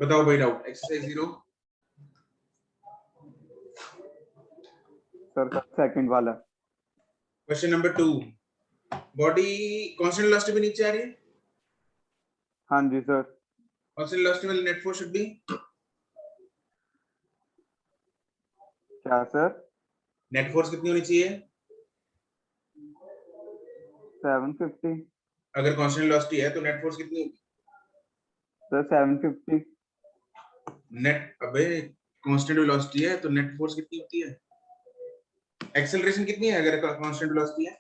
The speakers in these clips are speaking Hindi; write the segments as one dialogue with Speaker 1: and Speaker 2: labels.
Speaker 1: बताओ भाई डाउट एक्सरसाइज 0
Speaker 2: सर सेकंड वाला।
Speaker 1: Question number 2 body constant velocity पे नीचे आ रही है
Speaker 2: हाँ जी सर।
Speaker 1: कांस्टेंट वेलोसिटी में नेट फोर्स शुड बी
Speaker 2: क्या सर?
Speaker 1: नेट फोर्स कितनी होनी चाहिए
Speaker 2: 750
Speaker 1: अगर कांस्टेंट वेलोसिटी है तो नेट फोर्स कितनी होगी
Speaker 2: सर। 750
Speaker 1: नेट अबे कांस्टेंट वेलोसिटी है तो नेट फोर्स कितनी होती है एक्सेलरेशन कितनी है अगर कांस्टेंट वेलोसिटी है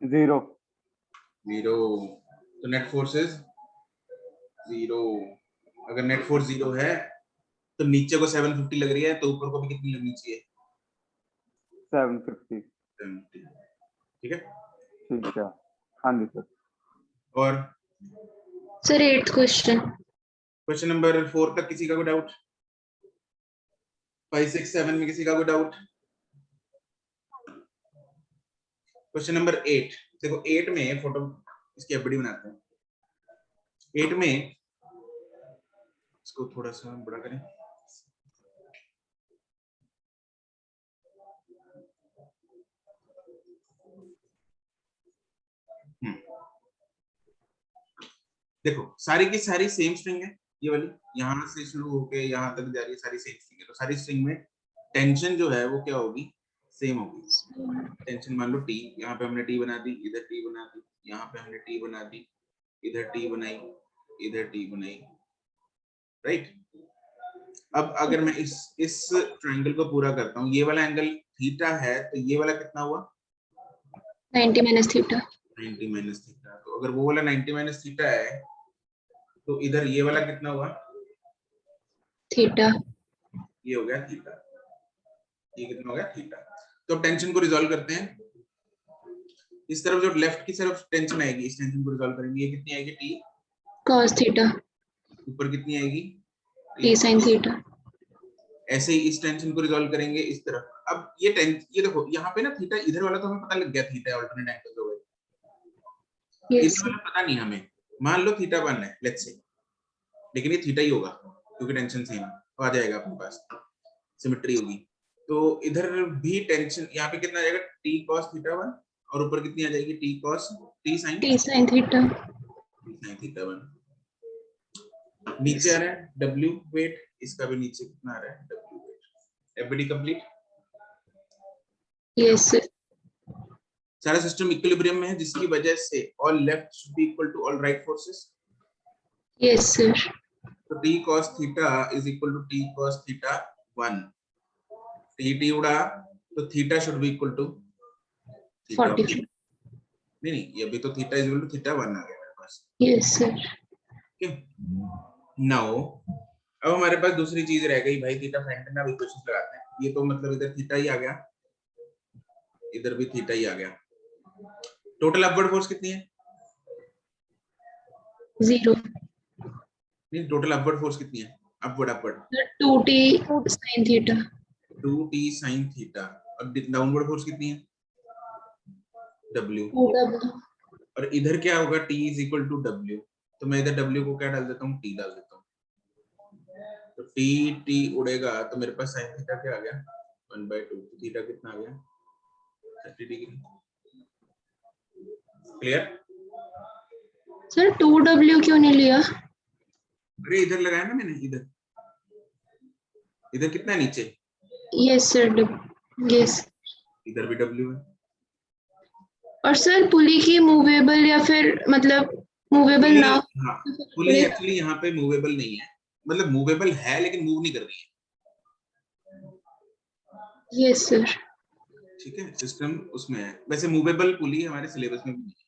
Speaker 2: 0
Speaker 1: 0 तो नेट फोर्स इज 0 अगर नेट फोर्स 0 है तो नीचे को 750 लग रही है तो ऊपर को भी कितनी लगनी चाहिए
Speaker 2: 750।
Speaker 1: 70 ठीक है
Speaker 2: ठीक है। हाँ जी सर।
Speaker 1: और
Speaker 3: sir 8th question
Speaker 1: question number 4 तक किसी का कोई डाउट 5 6 7 में किसी का कोई डाउट क्वेश्चन नंबर 8 देखो 8 में फोटो इसकी एफडी बनाते हैं 8 में इसको थोड़ा सा बड़ा करें देखो सारी की सारी सेम स्ट्रिंग है ये वाली यहां से शुरू होके यहां तक जा रही है सारी सेम स्ट्रिंग है तो सारी स्ट्रिंग में टेंशन जो है वो क्या होगी सेम होगी टेंशन मान लो टी यहाँ पे हमने टी बना दी इधर टी बना दी यहाँ पे हमने टी बना दी इधर टी बनाई इधर टी बनाई राइट अब अगर मैं इस ट्रायंगल को पूरा करता हूँ ये वाला एंगल थीटा है तो ये वाला कितना हुआ
Speaker 3: 90 माइनस थीटा
Speaker 1: 90 माइनस थीटा तो अगर वो वाला 90 माइनस थीटा है तो इधर ये वाला कितना हुआ
Speaker 3: थीटा
Speaker 1: ये हो गया थीटा ये कितना हो गया थीटा तो अब टेंशन को रिजॉल्व करते हैं इस तरफ जो लेफ्ट की तरफ टेंशन आएगी इस टेंशन को रिजॉल्व करेंगे ये कितनी आएगी टी
Speaker 3: cos थीटा
Speaker 1: ऊपर कितनी आएगी
Speaker 3: t sin थीटा
Speaker 1: ऐसे ही इस टेंशन को रिजॉल्व करेंगे इस तरफ अब ये देखो यहाँ पे ना थीटा इधर वाला तो हमें पता लग गया थीटा अल्टरनेट एंगल हो गए
Speaker 3: yes
Speaker 1: इधर वाला पता नहीं हमें मान लो थीटा 1 है लेट्स से लेकिन ये थीटा ही होगा क्योंकि टेंशन सेम आ जाएगा अपने पास सिमेट्री होगी तो इधर भी टेंशन यहाँ पे कितना आ जाएगा t cos थीटा 1 और ऊपर कितनी आ जाएगी t cos t sin
Speaker 3: theta
Speaker 1: theta 1 नीचे आ रहा है w वेट इसका भी नीचे कितना आ रहा है w weight FBD complete
Speaker 3: yes sir
Speaker 1: सारा सिस्टम इक्विलिब्रियम में है जिसकी वजह से all left should be equal to all right forces
Speaker 3: yes sir
Speaker 1: तो t cos theta is equal to t cos theta 1 t उड़ा तो theta should be equal to theta
Speaker 3: 40
Speaker 1: नहीं ये अभी तो theta is equal to theta 1 आ गया मेरे पास
Speaker 3: यस सर
Speaker 1: ओके नाउ अब हमारे पास दूसरी चीज रह गई भाई थीटा फ्रंट में अब इक्वेशंस लगाते हैं ये तो मतलब इधर थीटा ही आ गया इधर भी थीटा ही आ गया टोटल अपवर्ड फोर्स कितनी है
Speaker 3: 0
Speaker 1: नहीं टोटल अपवर्ड फोर्स कितनी है upward
Speaker 3: 2t sin theta
Speaker 1: 2t sin theta और डाउनवर्ड फोर्स कितनी है w
Speaker 3: 2w
Speaker 1: और इधर क्या होगा t is equal to w तो मैं इधर w को क्या डाल देता हूँ t डाल देता हूँ तो t उड़ेगा तो मेरे पास sin थीटा क्या आ गया 1/2 थीटा कितना आ गया 30 डिग्री क्लियर
Speaker 3: सर 2w क्यों नहीं लिया
Speaker 1: अरे इधर लगाया ना मैंने इधर कितना है नीचे
Speaker 3: यस सर यस
Speaker 1: इधर भी w है
Speaker 3: और सर पुली की मूवेबल या फिर मतलब मूवेबल ना
Speaker 1: हाँ पुली एक्चुअली यहाँ पे मूवेबल नहीं है मतलब मूवेबल है लेकिन मूव नहीं कर रही है
Speaker 3: यस सर
Speaker 1: ठीक है सिस्टम उसमें है वैसे मूवेबल पुली हमारे सिलेबस में भी नहीं है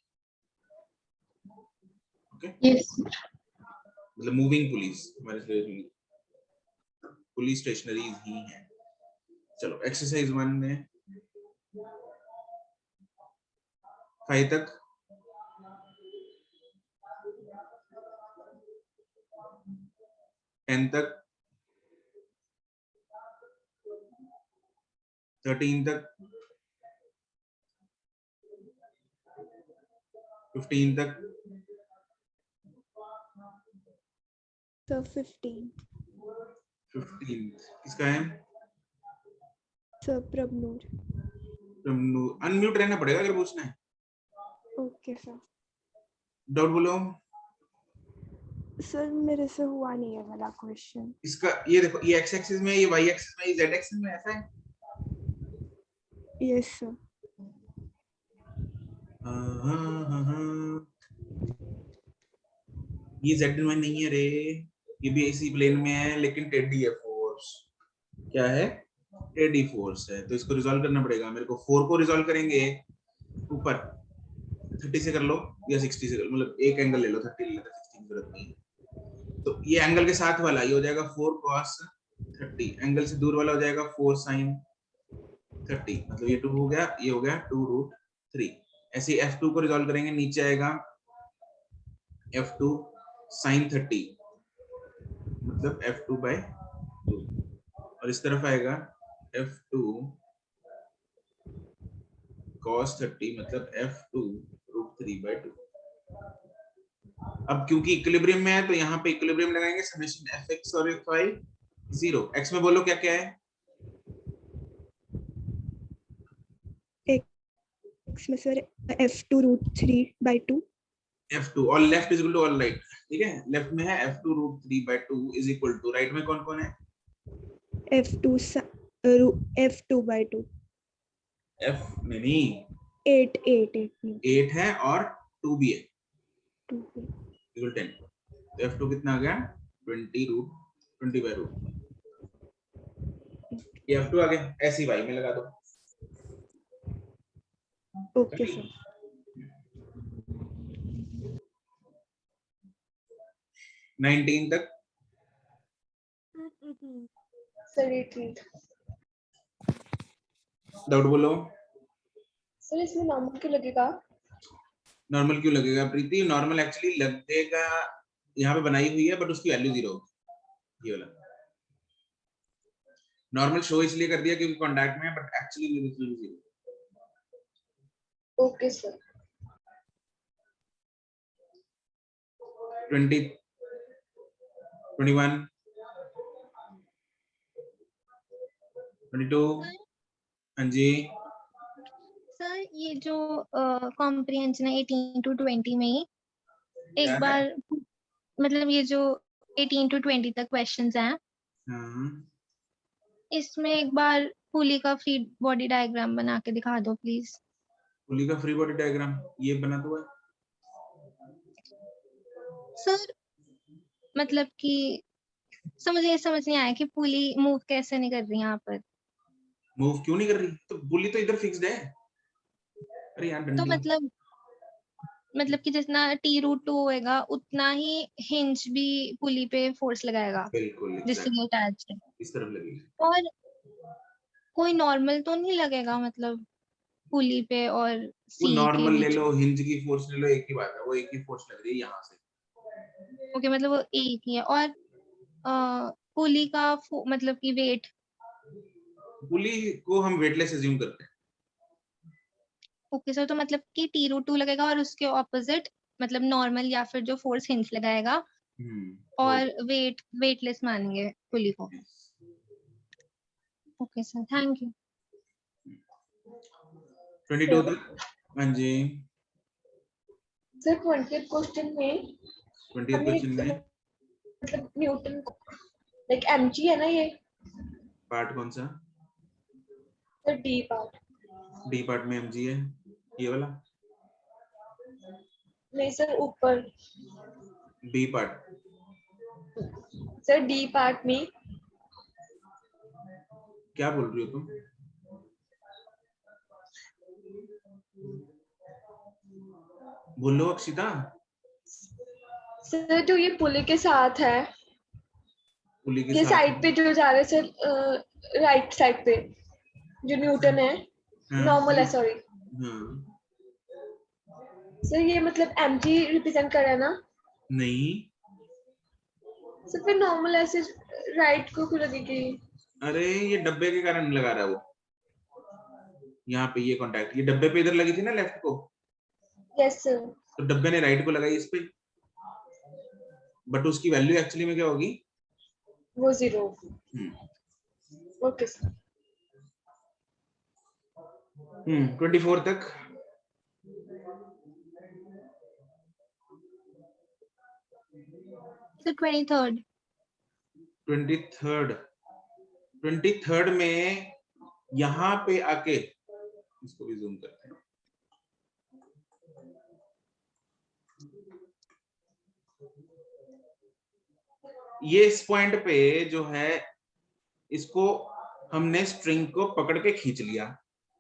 Speaker 1: ओके
Speaker 3: यस
Speaker 1: मतलब मूविंग पुलिस हमारे सिलेबस में पुलिस स्टेशनरीज ही है चलो एक्सरसाइज 1 में 5 तक टेन तक 13 तक 15 तक
Speaker 4: सर 15
Speaker 1: किसका है?
Speaker 4: सर प्रभनूर।
Speaker 1: अनम्यूट रहना पड़ेगा अगर पूछना है।
Speaker 4: Okay sir.
Speaker 1: डाउट बोलो।
Speaker 4: सर मेरे से हुआ नहीं है वाला क्वेश्चन।
Speaker 1: इसका ये देखो, ये एक्स एक्सिस में, ये वाई एक्सिस में, ये जेड एक्सिस में, ऐसा है।
Speaker 4: Yes sir.
Speaker 1: ये जेड में नहीं है रे, ये भी इसी प्लेन में है लेकिन टेडी है फोर्स। क्या है? टेडी फोर्स है। तो इसको रिजॉल्व करना पड़ेगा मेरे को। 4 को रिजॉल्व करेंगे ऊपर 30 से कर लो या 60 से कर लो, मतलब एक एंगल ले लो, 30 ले लो, 60 की जरूरत नहीं है। तो ये एंगल के साथ वाला ये हो जाएगा 4 cos 30, एंगल से दूर वाला हो जाएगा 4 sin 30, मतलब ये 2 हो गया, ये हो गया 2√3। ऐसे ही f2 को रिजॉल्व करेंगे, नीचे आएगा f2 sin 30, मतलब f2/2, और इस तरफ आएगा f2 cos 30, मतलब f2√3/2। अब क्योंकि इक्विलिब्रियम में है तो यहाँ पे इक्विलिब्रियम लगाएंगे, समेशन fx और fy 0। x में बोलो क्या क्या है?
Speaker 4: एक्स में सर f2√3/2।
Speaker 1: f2 और left is equal to all right, ठीक है। लेफ्ट में है f2√3/2 is equal to, right में कौन कौन है?
Speaker 4: f2/2
Speaker 1: f नहीं
Speaker 4: 8
Speaker 1: है और 2 भी है,
Speaker 4: 2
Speaker 1: इक्वल 10। तो f2 कितना आ गया? 20/2। ये f2 आ गया, ऐसे ही y में लगा दो।
Speaker 4: Okay sir.
Speaker 1: 19 तक
Speaker 5: सर 18।
Speaker 1: डाउट बोलो।
Speaker 5: सर इसमें नॉर्मल क्यों लगेगा?
Speaker 1: नॉर्मल क्यों लगेगा प्रीति? नॉर्मल एक्चुअली लगेगा, यहाँ पे बनाई हुई है बट उसकी वैल्यू 0 होगी, ये वाला नॉर्मल शो इसलिए कर दिया क्योंकि कॉन्टैक्ट में है, बट एक्चुअली 0।
Speaker 5: Okay sir.
Speaker 1: 20, 21, 22, हाँ जी।
Speaker 6: सर ये जो कॉम्प्रिहेंशन है 18 to 20 में ही एक बार, मतलब ये जो 18 to 20 तक क्वेश्चंस हैं, इसमें एक बार पुली का फ्री बॉडी डायग्राम बना के दिखा दो प्लीज।
Speaker 1: पुली का फ्री बॉडी डायग्राम ये बना दो है
Speaker 6: सर, मतलब कि मुझे ये समझ नहीं आया कि पुली मूव कैसे नहीं कर रही यहाँ पर।
Speaker 1: मूव क्यों नहीं कर रही? तो पुली तो इधर फिक्स्ड है। अरे यार
Speaker 6: तो
Speaker 1: डंडी।
Speaker 6: मतलब कि जितना T√2 होएगा उतना ही हिंज भी पुली पे फोर्स लगाएगा
Speaker 1: बिल्कुल
Speaker 6: जिससे ये अटैच है,
Speaker 1: इस तरफ लगेगी।
Speaker 6: और कोई नॉर्मल तो नहीं लगेगा मतलब पुली पे और
Speaker 1: वो
Speaker 6: सी के
Speaker 1: नॉर्मल ले
Speaker 6: बीच?
Speaker 1: लो, हिंज की फोर्स ले लो, एक ही बात है, वो एक ही फोर्स लग रही है यहाँ से।
Speaker 6: ओके, मतलब वो एक ही है। और पुली का मतलब कि वेट?
Speaker 1: पुली को हम वेटलेस अज्यूम करते हैं।
Speaker 6: ओके सर, तो मतलब कि T√2 लगेगा और उसके ऑपोजिट मतलब नॉर्मल या फिर जो फोर्स हिंज लगाएगा, और वेटलेस मानेंगे पुली को। Okay sir, thank you.
Speaker 1: 22 तक, हाँ जी।
Speaker 5: सर 20th क्वेश्चन में
Speaker 1: 20th क्वेश्चन में
Speaker 5: मतलब न्यूटन लाइक mg है ना ये?
Speaker 1: पार्ट कौन सा?
Speaker 5: Sir D part.
Speaker 1: D part में mg है, ये वाला।
Speaker 5: नहीं सर ऊपर।
Speaker 1: B part.
Speaker 5: Sir D part में
Speaker 1: क्या बोल रही हो तुम? बोलो अक्षिता।
Speaker 5: सर जो ये पुली के साथ है,
Speaker 1: पुली के
Speaker 5: ये
Speaker 1: साथ
Speaker 5: साइड पे जो जा रहे सर, राइट साइड पे जो न्यूटन है, नॉर्मल है सॉरी। सर ये मतलब mg रिप्रेजेंट कर रहा है ना?
Speaker 1: नहीं,
Speaker 5: सर फिर नॉर्मल ऐसे राइट को क्यों लगेगी?
Speaker 1: अरे ये डब्बे के कारण लगा रहा है वो। यहाँ पे ये कांटेक्ट, ये डब्बे पे इधर लगी थी ना लेफ्ट को,
Speaker 5: यस सर।
Speaker 1: तो डब्बे ने राइट को लगाई इस पे। बट उसकी वैल्यू एक्चुअली में क्या होगी?
Speaker 5: वो 0।
Speaker 1: हम्म,
Speaker 5: ओके सर।
Speaker 1: 24 तक।
Speaker 6: सर 23rd
Speaker 1: 23rd में यहाँ पे आके इसको भी जूम करते हैं। ये इस पॉइंट पे जो है इसको हमने स्ट्रिंग को पकड़ के खींच लिया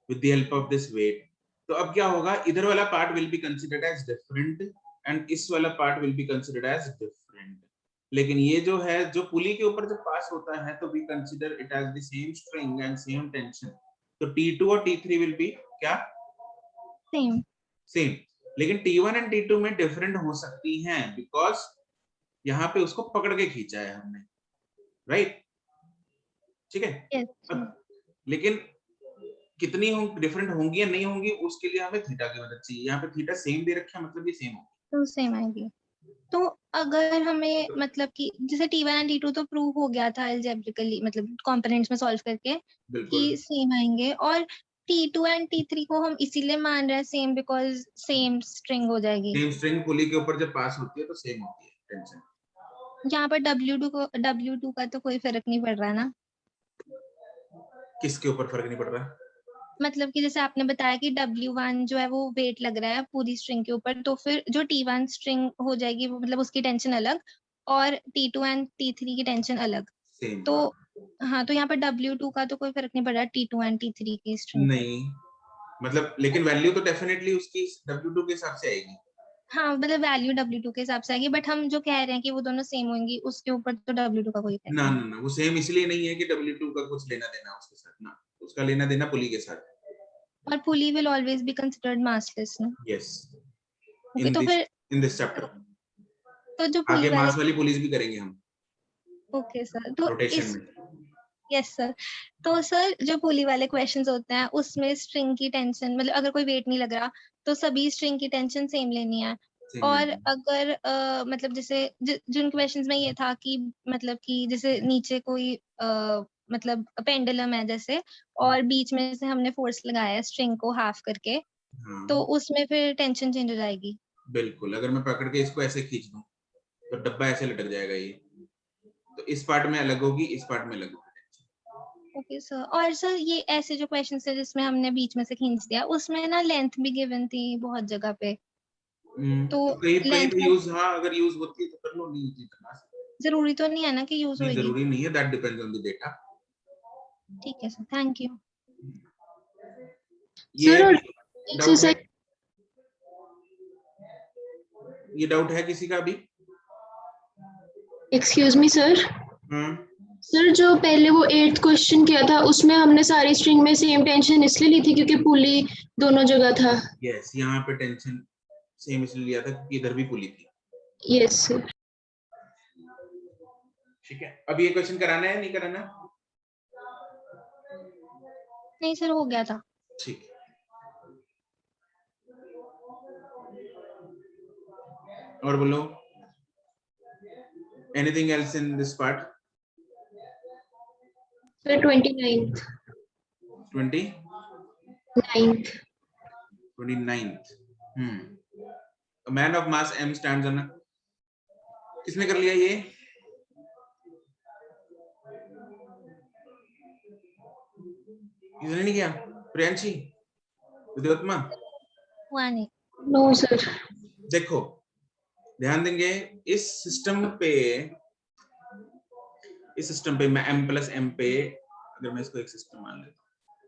Speaker 1: with the help of this weight. तो अब क्या होगा, इधर वाला part will be considered as different and इस वाला part will be considered as different. लेकिन ये जो है, जो पुली के ऊपर जब पास होता है तो we consider it as the same string and same tension. तो T2 और T3 विल बी क्या?
Speaker 6: सेम।
Speaker 1: सेम। लेकिन T1 एंड T2 में डिफरेंट हो सकती हैं बिकॉज यहाँ पे उसको पकड़ के खींचा है हमने, राइट? ठीक है।
Speaker 6: यस
Speaker 1: अब लेकिन कितनी डिफरेंट होंगी या नहीं होंगी उसके लिए हमें थीटा की मदद चाहिए। यहाँ पे थीटा सेम दे रखा है, मतलब ये सेम होगी।
Speaker 6: तो सेम आएगी। तो अगर हमें मतलब कि जैसे T1 एंड T2 तो प्रूव हो गया था अलजेब्रिकली, मतलब कंपोनेंट्स में सॉल्व करके
Speaker 1: बिल्कुल
Speaker 6: कि सेम आएंगे, और T2 एंड T3 को हम इसीलिए मान रहे हैं सेम बिकॉज सेम स्ट्रिंग हो जाएगी।
Speaker 1: सेम स्ट्रिंग पुली के ऊपर जब पास होती है तो सेम होती है टेंशन।
Speaker 6: यहाँ पर W2 का तो कोई फर्क नहीं पड़ रहा है ना?
Speaker 1: किसके ऊपर फर्क नहीं पड़ रहा?
Speaker 6: मतलब कि जैसे आपने बताया कि W1 जो है वो वेट लग रहा है पूरी स्ट्रिंग के ऊपर, तो फिर जो T1 स्ट्रिंग हो जाएगी वो मतलब उसकी टेंशन अलग और T2 एंड T3 की टेंशन अलग।
Speaker 1: सेम।
Speaker 6: तो हाँ, तो यहाँ पर W2 का तो कोई फर्क नहीं पड़ रहा T2 एंड T3 की स्ट्रिंग।
Speaker 1: नहीं, मतलब लेकिन वैल्यू तो डेफिनेटली उसकी W2 के हिसाब से आएगी।
Speaker 6: हाँ, मतलब वैल्यू W2 के हिसाब से आएगी, बट हम जो कह रहे हैं कि वो दोनों सेम होंगी उसके ऊपर तो W2 का कोई फर्क
Speaker 1: ना
Speaker 6: नहीं।
Speaker 1: ना ना, वो सेम इसलिए नहीं है कि W2 का कुछ लेना देना उसके साथ, ना उसका लेना देना पुली के साथ।
Speaker 6: और pulley will always be considered massless ना?
Speaker 1: यस,
Speaker 6: ओके, तो फिर
Speaker 1: इन दिस चैप्टर
Speaker 6: तो जो पुली
Speaker 1: आगे
Speaker 6: वाले,
Speaker 1: मास वाली पुलिस भी करेंगे हम
Speaker 6: ओके सर, तो
Speaker 1: रोटेशन
Speaker 6: इस,
Speaker 1: में।
Speaker 6: यस सर, तो सर जो पुली वाले क्वेश्चंस होते हैं उसमें स्ट्रिंग की टेंशन मतलब अगर कोई वेट नहीं लग रहा तो सभी स्ट्रिंग की टेंशन सेम लेनी है।
Speaker 1: Same
Speaker 6: और
Speaker 1: लेनी
Speaker 6: अगर मतलब जैसे जिन क्वेश्चंस में ये था कि मतलब कि जैसे नीचे कोई मतलब पेंडुलम है जैसे, और बीच में से हमने फोर्स लगाया है स्ट्रिंग को हाफ करके,
Speaker 1: हाँ
Speaker 6: तो उसमें फिर टेंशन चेंज हो जाएगी।
Speaker 1: बिल्कुल, अगर मैं पकड़ के इसको ऐसे खींच दूं तो डब्बा ऐसे लटक जाएगा ये, तो इस पार्ट में अलग होगी, इस पार्ट में अलग होगी।
Speaker 6: ओके सर, और सर ये ऐसे जो क्वेश्चन है जिसमें हमने बीच में से खींच दिया उसमें ना लेंथ भी गिवन थी बहुत जगह पे, तो
Speaker 1: तो कहीं कहीं
Speaker 6: लेंथ
Speaker 1: पे यूज, हाँ अगर यूज होती है तो कर लो, नहीं होती तो ना।
Speaker 6: जरूरी तो नहीं है ना कि यूज
Speaker 1: नहीं,
Speaker 6: होएगी?
Speaker 1: जरूरी नहीं है, that depends on the data.
Speaker 6: ठीक है सर, थैंक यू।
Speaker 1: ये
Speaker 3: सर और
Speaker 1: डाउट है,
Speaker 3: एक्सरसाइज,
Speaker 1: ये डाउट है किसी का भी?
Speaker 3: Excuse me sir.
Speaker 1: हाँ
Speaker 3: सर जो पहले वो 8th क्वेश्चन किया था उसमें हमने सारी स्ट्रिंग में सेम टेंशन इसलिए ली थी क्योंकि पुली दोनों जगह था।
Speaker 1: यस, यहाँ पे टेंशन सेम इसलिए लिया था क्योंकि इधर भी पुली थी।
Speaker 3: Yes sir.
Speaker 1: ठीक है, अब ये क्वेश्चन कराना है नहीं कराना?
Speaker 6: नहीं सर, हो गया था।
Speaker 1: ठीक है, और बोलो, anything else in this part?
Speaker 3: Sir 29th
Speaker 1: 29th। Man of mass m stands on, किसने कर लिया ये? किसने नहीं किया? प्रियांशी, विद्योत्मा?
Speaker 6: हुआ नहीं।
Speaker 3: No sir.
Speaker 1: देखो ध्यान देंगे इस सिस्टम पे मैं m प्लस m पे, अगर मैं इसको एक सिस्टम मान लेता हूँ,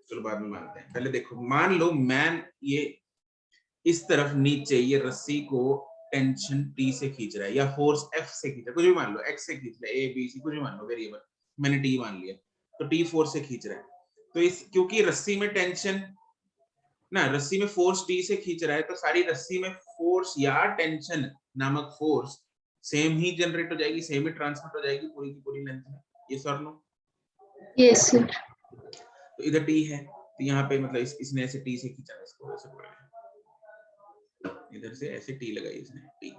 Speaker 1: चलो बाद में मानते हैं, पहले देखो मान लो मैन ये इस तरफ नीचे ये रस्सी को टेंशन T से खींच रहा है या फोर्स F से खींच रहा है, कुछ भी मान लो, X से खींच रहा है, A B C कुछ भी मान लो, वेरिएबल मैंने T मान लिया, तो T फोर्स से खींच रहा है। तो इस क्योंकि रस्सी में टेंशन ना, रस्सी में फोर्स T से खींच रहा है तो सारी रस्सी में फोर्स या टेंशन नामक फोर्स सेम ही जनरेट हो जाएगी, सेम ही ट्रांसमिट हो जाएगी पूरी की पूरी लेंथ में। ये सर नो?
Speaker 3: Yes sir.
Speaker 1: तो इधर T है तो यहाँ पे मतलब इसने ऐसे T से खींचा, इसको ऐसे पकड़ा, इधर से ऐसे T लगाई इसने T,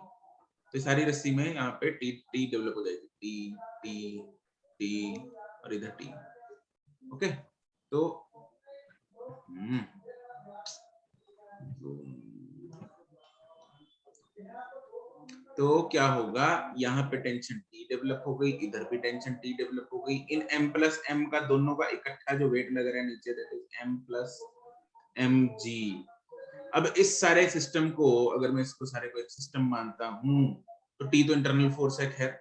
Speaker 1: तो सारी रस्सी में यहाँ पे टी टी डेवलप हो जाएगी, टी टी टी और इधर टी। ओके, तो क्या होगा, यहाँ पे टेंशन टी डेवलप हो गई, इधर भी टेंशन टी डेवलप हो गई। इन m प्लस m का दोनों का इकट्ठा जो वेट लग रहा है नीचे, that is m plus mg। अब इस सारे सिस्टम को अगर मैं इसको सारे को एक सिस्टम मानता हूं, तो T तो इंटरनल फोर्स है। खैर,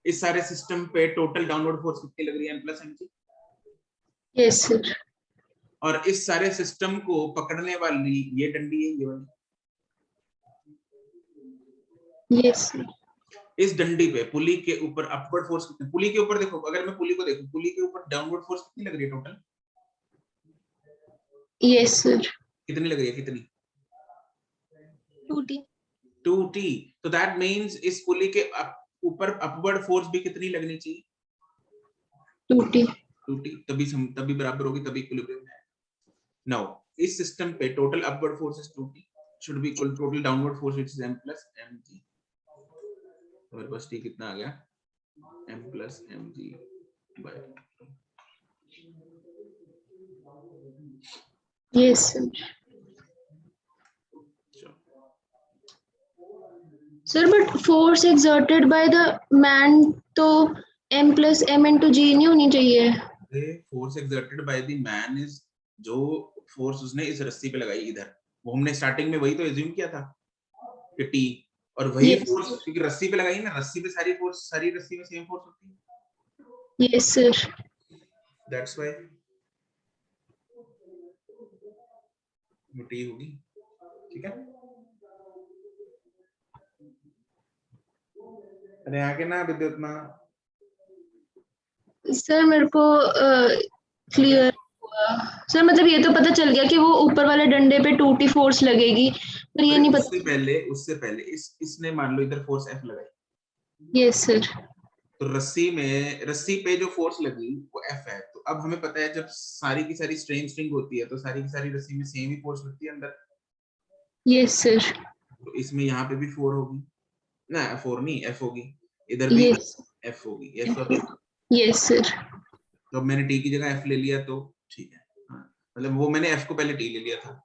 Speaker 1: इस सारे सिस्टम पे टोटल डाउनवर्ड फोर्स कितनी लग रही है, m plus mg।
Speaker 3: Yes sir.
Speaker 1: और इस सारे सिस्टम को पकड़ने वाली ये डंडी है, ये वाली।
Speaker 3: Yes sir.
Speaker 1: इस डंडी पे पुली के ऊपर अपवर्ड फोर्स कितनी, पुली के ऊपर देखो, अगर मैं पुली को देखूं, पुली के ऊपर डाउनवर्ड फोर्स कितनी लग रही है टोटल?
Speaker 3: Yes sir.
Speaker 1: कितनी लग रही है, कितनी?
Speaker 6: 2T।
Speaker 1: 2T। तो दैट मींस इस पुली के ऊपर अपवर्ड फोर्स भी कितनी लगनी चाहिए?
Speaker 3: 2T।
Speaker 1: 2T, तभी बराबर होगी, तभी इक्विलिब्रियम है। नाउ इस सिस्टम पे total upward force is 2T should be equal to total downward force which is m plus mg। तो मेरे पास T कितना आ गया, m plus mg by 2।
Speaker 3: Yes sir. Sir but force exerted by the man तो m प्लस m इंटू जी नहीं होनी चाहिए?
Speaker 1: Force exerted by the man is, जो फोर्स उसने इस रस्सी पे लगाई इधर, वो हमने स्टार्टिंग में वही तो एज्यूम किया था कि T, और वही
Speaker 3: Yes.
Speaker 1: फोर्स क्योंकि रस्सी पे लगाई ना, रस्सी पे सारी फोर्स, सारी रस्सी में सेम फोर्स होती है।
Speaker 3: Yes sir.
Speaker 1: That's why T होगी। ठीक है, अरे आगे ना विद्युत मां।
Speaker 3: सर मेरे को क्लियर हुआ सर, मतलब ये तो पता चल गया कि वो ऊपर वाले डंडे पे 2T फोर्स लगेगी, पर ये नहीं पता।
Speaker 1: उससे पहले इसने मान लो इधर फोर्स F लगाई।
Speaker 3: Yes sir.
Speaker 1: तो रस्सी पे जो फोर्स लगी वो F है। तो अब हमें पता है जब सारी की सारी स्ट्रिंग होती है तो सारी की सारी रस्सी में सेम ही फोर्स लगती है अंदर।
Speaker 3: Yes sir.
Speaker 1: तो इसमें यहाँ पे भी 4 होगी ना, 4 नहीं F होगी, इधर भी
Speaker 3: यस।
Speaker 1: F होगी। यस और no?
Speaker 3: Yes sir.
Speaker 1: तो मैंने T की जगह F ले लिया तो ठीक है। हाँ, मतलब वो मैंने F को पहले T ले लिया था।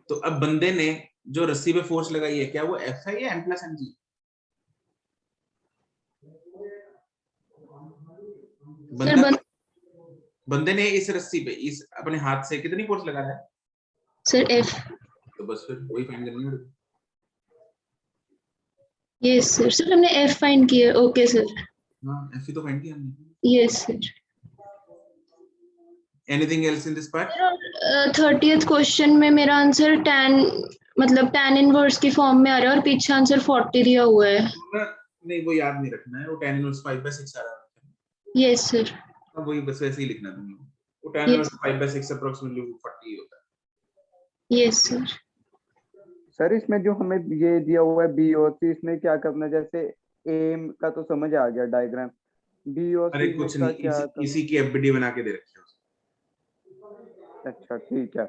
Speaker 1: तो अब बंदे ने जो रस्सी पे फोर्स लगाई है, क्या वो F है या M प्लस mg? बंदे ने इस रस्सी पे इस अपने हाथ से कितनी फोर्स लगा रहा है?
Speaker 3: Sir F।
Speaker 1: तो बस फिर वही फाइंड करनी है।
Speaker 3: Yes sir. सर हमने F फाइंड किया। Okay sir.
Speaker 1: हाँ, F ही तो फाइंड किया हमने।
Speaker 3: Yes sir.
Speaker 1: Anything else in this part?
Speaker 3: 30th question में मेरा आंसर tan इनवर्स की फॉर्म में आ रहा है और पीछे आंसर 40 दिया हुआ है।
Speaker 1: नहीं, वो याद नहीं रखना है, वो tan इनवर्स 5/6 आ रहा है।
Speaker 3: Yes sir.
Speaker 1: अब वही बस वैसे ही लिखना तुम लोग, वो tan इनवर्स 5/6 अप्रोक्सीमेटली 40 होता है।
Speaker 3: Yes sir.
Speaker 2: सर इसमें जो हमें ये दिया हुआ है बी और सी, इसमें क्या करना है? जैसे एम का तो समझ आ गया डायग्राम, बी और
Speaker 1: अरे
Speaker 2: सी
Speaker 1: कुछ
Speaker 2: का
Speaker 1: नहीं,
Speaker 2: क्या
Speaker 1: इसी की एफबीडी बना के दे रखी है।
Speaker 2: अच्छा ठीक है।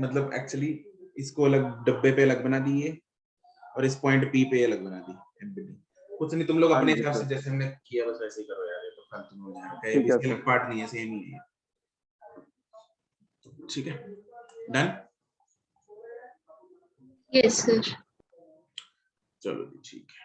Speaker 1: मतलब एक्चुअली इसको अलग डब्बे पे अलग बना दिए और इस पॉइंट पी पे अलग बना दी एफबीडी। कुछ नहीं, तुम लोग अपने हिसाब से जैसे हमने किया बस वैसे ही करो यार, ये तो फालतू में है, इसके अलग पार्ट नहीं है, सेम ही है। ठीक है, डन।
Speaker 3: Yes sir.
Speaker 1: चलो ठीक है।